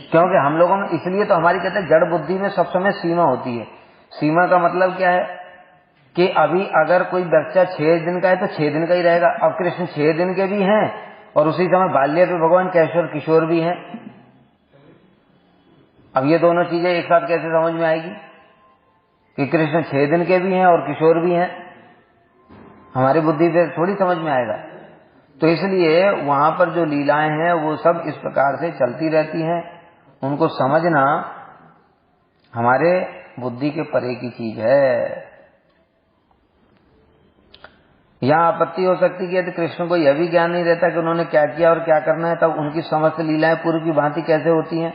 क्योंकि हम लोगों में, इसलिए तो हमारी कहते हैं जड़ बुद्धि में सब समय सीमा होती है। सीमा का मतलब क्या है कि अभी अगर कोई बच्चा 6 दिन का है तो 6 दिन का ही रहेगा। अब कृष्ण 6 दिन के भी हैं और उसी समय बाल्य पे भगवान कैशोर किशोर भी हैं। अब ये दोनों चीजें एक साथ कैसे समझ में आएगी कि कृष्ण 6 दिन के भी हैं और किशोर भी हैं? हमारी बुद्धि पे थोड़ी समझ में आएगा। तो इसलिए वहां पर जो लीलाएं हैं वो सब इस प्रकार से चलती रहती हैं, उनको समझना हमारे बुद्धि के परे की चीज है। यहाँ आपत्ति हो सकती है कि यदि कृष्ण को यह भी ज्ञान नहीं रहता कि उन्होंने क्या किया और क्या करना है, तब उनकी समस्त लीलाएं पूर्व की भांति कैसे होती हैं?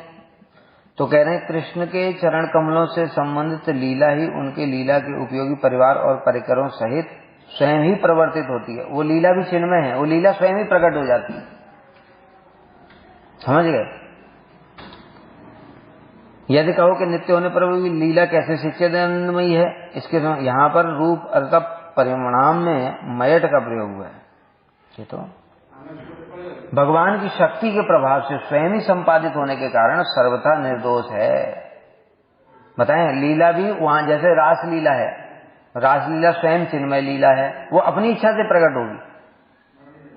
तो कह रहे हैं कृष्ण के चरण कमलों से संबंधित लीला ही उनके लीला के उपयोगी परिवार और परिकरों सहित स्वयं ही प्रवर्तित होती है। वो लीला भी चिन्मय है, वो लीला स्वयं ही प्रकट हो जाती है। समझ गए? यदि कहो कि नित्य होने पर भी लीला कैसे शिक्षानंदमयी है, इसके यहाँ पर रूप अर्थात परिणाम में मयट का प्रयोग हुआ है। ये तो भगवान की शक्ति के प्रभाव से स्वयं ही संपादित होने के कारण सर्वथा निर्दोष है। बताएं, लीला भी वहां जैसे रास लीला है, रास लीला स्वयं चिन्मय लीला है, वो अपनी इच्छा से प्रकट होगी।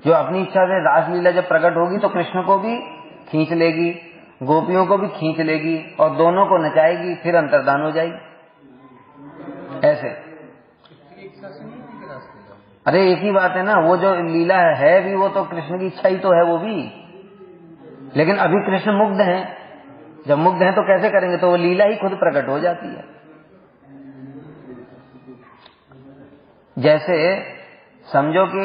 जो अपनी इच्छा से रास लीला जब प्रकट होगी तो कृष्ण को भी खींच लेगी, गोपियों को भी खींच लेगी और दोनों को नचाएगी, फिर अंतर्धान हो जाएगी। ऐसे अरे एक ही बात है ना, वो जो लीला है भी वो तो कृष्ण की इच्छा ही तो है वो भी, लेकिन अभी कृष्ण मुग्ध हैं। जब मुग्ध हैं तो कैसे करेंगे? तो वो लीला ही खुद प्रकट हो जाती है। जैसे समझो कि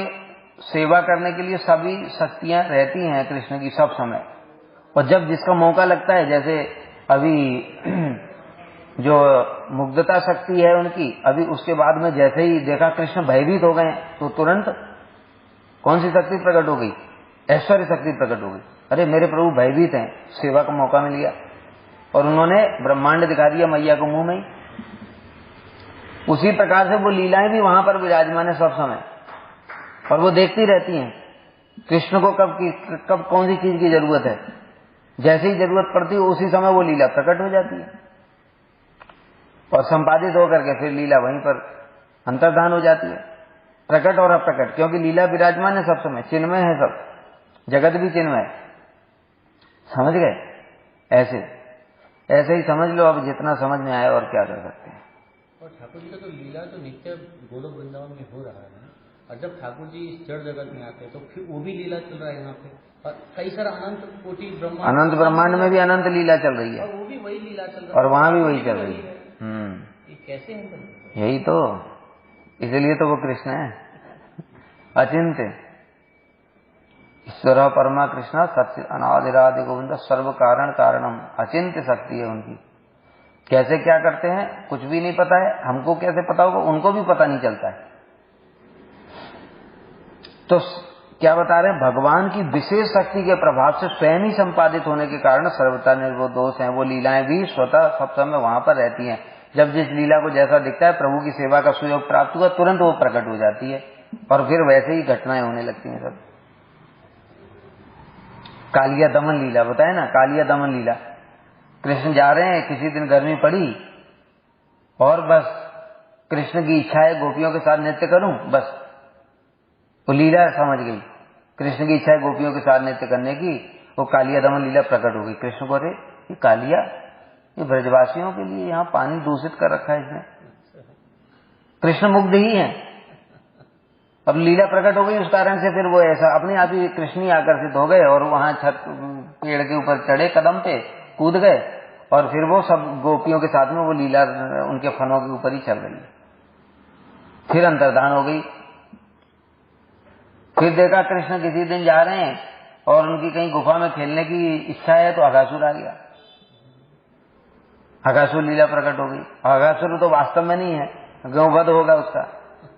सेवा करने के लिए सभी शक्तियां रहती हैं कृष्ण की सब समय, और जब जिसका मौका लगता है, जैसे अभी जो मुग्धता शक्ति है उनकी, अभी उसके बाद में जैसे ही देखा कृष्ण भयभीत हो गए तो तुरंत कौन सी शक्ति प्रकट हो गई? ऐश्वर्य शक्ति प्रकट हो गई। अरे मेरे प्रभु भयभीत हैं, सेवा का मौका मिल गया और उन्होंने ब्रह्मांड दिखा दिया मैया को मुंह में ही। उसी प्रकार से वो लीलाएं भी वहां पर विराजमान है सब समय, और वो देखती रहती हैं कृष्ण को कब कौन सी चीज की जरूरत है। जैसे ही जरूरत पड़ती है उसी समय वो लीला प्रकट हो जाती है और संपादित होकर के फिर लीला वहीं पर अंतर्धान हो जाती है, प्रकट और अप्रकट, क्योंकि लीला विराजमान है सब समय, चिन्मय है सब, जगत भी चिन्मय है। समझ गए? ऐसे ही समझ लो, अब जितना समझ में आया और क्या कर सकते हैं। और ठाकुर जी का तो लीला तो नित्य गोलोक वृंदावन में हो रहा है, और जब ठाकुर जी इस जड़ जगत में आते हैं तो फिर वो भी लीला चल रहा है यहाँ पे, और कई सारा अनंत कोटि ब्रह्मांड, अनंत ब्रह्मांड में भी अनंत लीला चल रही है, और वो भी वही लीला चल रहा है, और वहां भी वही चल रही है। ये कैसे है? यही तो, इसलिए तो वो कृष्ण है अचिंत्य। ईश्वर परमा कृष्ण सत्य अनादिरादि गोविंद सर्व कारण कारणम, अचिंत्य शक्ति है उनकी। कैसे क्या करते हैं कुछ भी नहीं पता है, हमको कैसे पता होगा, उनको भी पता नहीं चलता है। तो क्या बता रहे हैं? भगवान की विशेष शक्ति के प्रभाव से स्वयं ही संपादित होने के कारण सर्वथा निर्दोष हैं। वो लीलाएं भी स्वतः सब समय वहां पर रहती हैं। जब जिस लीला को जैसा दिखता है, प्रभु की सेवा का सुयोग प्राप्त हुआ, तुरंत वो प्रकट हो जाती है और फिर वैसे ही घटनाएं होने लगती हैं सब। कालिया दमन लीला बताए ना, कालिया दमन लीला, कृष्ण जा रहे हैं, किसी दिन गर्मी पड़ी और बस कृष्ण की इच्छा है गोपियों के साथ नृत्य करूं, बस वो लीला समझ गई, कृष्ण की इच्छा है गोपियों के साथ नृत्य करने की, वो कालिया दमन लीला प्रकट हो गई। कृष्ण को अरे ये कालिया, ये ब्रजवासियों के लिए यहाँ पानी दूषित कर रखा है इसने, कृष्ण मुग्ध ही है। अब लीला प्रकट हो गई, उस कारण से फिर वो ऐसा अपने आप ही कृष्ण ही आकर्षित हो गए और वहां छत पेड़ के ऊपर चढ़े, कदम पे कूद गए, और फिर वो सब गोपियों के साथ में वो लीला उनके फनों के ऊपर ही चल रही है। फिर अंतर्धान हो गई। फिर देखा कृष्ण किसी दिन जा रहे हैं और उनकी कहीं गुफा में खेलने की इच्छा है, तो अघासुर आ गया, अघासुर लीला प्रकट हो गई। अघासुर तो वास्तव में नहीं है, क्यों वध होगा उसका,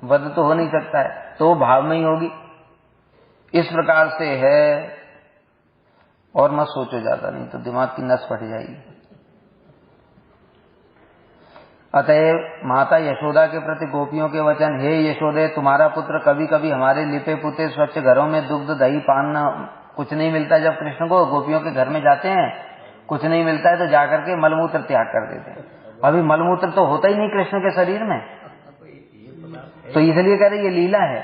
वध तो हो नहीं सकता है, तो भाव में ही होगी। इस प्रकार से है, और मत सोचो ज्यादा, नहीं तो दिमाग की नस फट जाएगी। अतएव माता यशोदा के प्रति गोपियों के वचन, हे यशोदे तुम्हारा पुत्र कभी कभी हमारे लिपे पुते स्वच्छ घरों में दुग्ध दही पान कुछ नहीं मिलता, जब कृष्ण को गोपियों के घर में जाते हैं कुछ नहीं मिलता है तो जाकर के मलमूत्र त्याग कर देते हैं। अभी मलमूत्र तो होता ही नहीं कृष्ण के शरीर में, तो इसलिए कह रहे ये लीला है।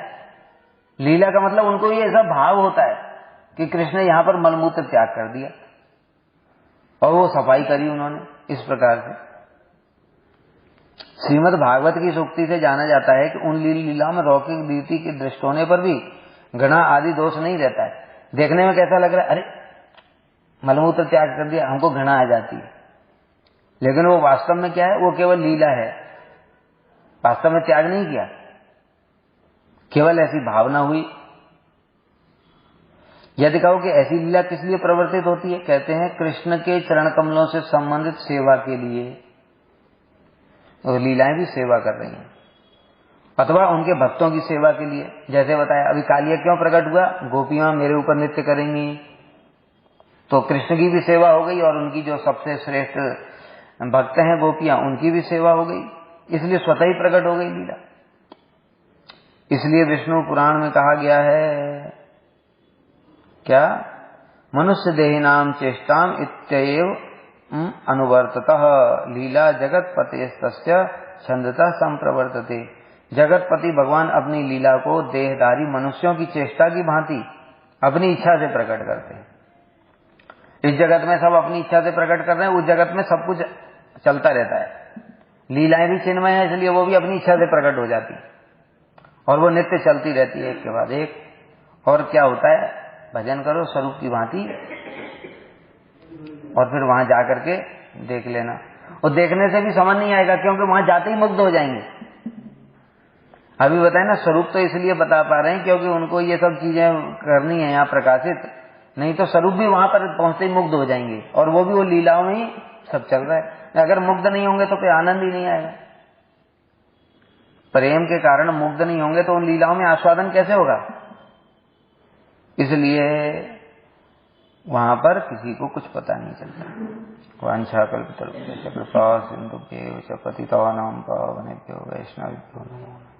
लीला का मतलब उनको ये ऐसा भाव होता है कि कृष्ण यहाँ पर मलमूत्र त्याग कर दिया और वो सफाई करी उन्होंने। इस प्रकार से श्रीमद् भागवत की सूक्ति से जाना जाता है कि उन लीला में लौकिक रीति की दृष्टि होने पर भी घृणा आदि दोष नहीं रहता है। देखने में कैसा लग रहा है, अरे मलमूत्र त्याग कर दिया, हमको घृणा आ जाती है, लेकिन वो वास्तव में क्या है? वो केवल लीला है, वास्तव में त्याग नहीं किया, केवल ऐसी भावना हुई। यदि कहो कि ऐसी लीला किस लिए प्रवर्तित होती है, कहते हैं कृष्ण के चरण कमलों से संबंधित सेवा के लिए, और लीलाएं भी सेवा कर रही हैं, अथवा उनके भक्तों की सेवा के लिए। जैसे बताया अभी कालिया क्यों प्रकट हुआ? गोपियां मेरे ऊपर नृत्य करेंगी, तो कृष्ण की भी सेवा हो गई और उनकी जो सबसे श्रेष्ठ भक्त हैं गोपियां, उनकी भी सेवा हो गई, इसलिए स्वतः ही प्रकट हो गई लीला। इसलिए विष्णु पुराण में कहा गया है क्या? मनुष्य देहिनाम चेष्टाम इत्येव अनुवर्ततः लीला जगतपते तस्य छंदतः संप्रवर्तते। जगतपति भगवान अपनी लीला को देहधारी मनुष्यों की चेष्टा की भांति अपनी इच्छा से प्रकट करते हैं। इस जगत में सब अपनी इच्छा से प्रकट कर रहे हैं, उस जगत में सब कुछ चलता रहता है, लीलाएं भी चिन्मय है, इसलिए वो भी अपनी इच्छा से प्रकट हो जाती है और वो नित्य चलती रहती है एक के बाद एक। और क्या होता है? भजन करो स्वरूप की भांति और फिर वहां जाकर के देख लेना। और देखने से भी समझ नहीं आएगा, क्योंकि वहां जाते ही मुग्ध हो जाएंगे। अभी बताए ना, स्वरूप तो इसलिए बता पा रहे हैं क्योंकि उनको ये सब चीजें करनी है यहाँ प्रकाशित, नहीं तो स्वरूप भी वहां पर पहुंचते ही मुग्ध हो जाएंगे, और वो भी वो लीलाओं में ही सब चल रहा है। अगर मुग्ध नहीं होंगे तो कोई आनंद ही नहीं आएगा। प्रेम के कारण मुग्ध नहीं होंगे तो उन लीलाओं में आस्वादन कैसे होगा? इसलिए वहां पर किसी को कुछ पता नहीं चलता। वांछाकल्पतरुभ्यश्च कृपा सिन्धुभ्यैव च पतितानां पावनेभ्यो वैष्णवेभ्यो नमो नमः।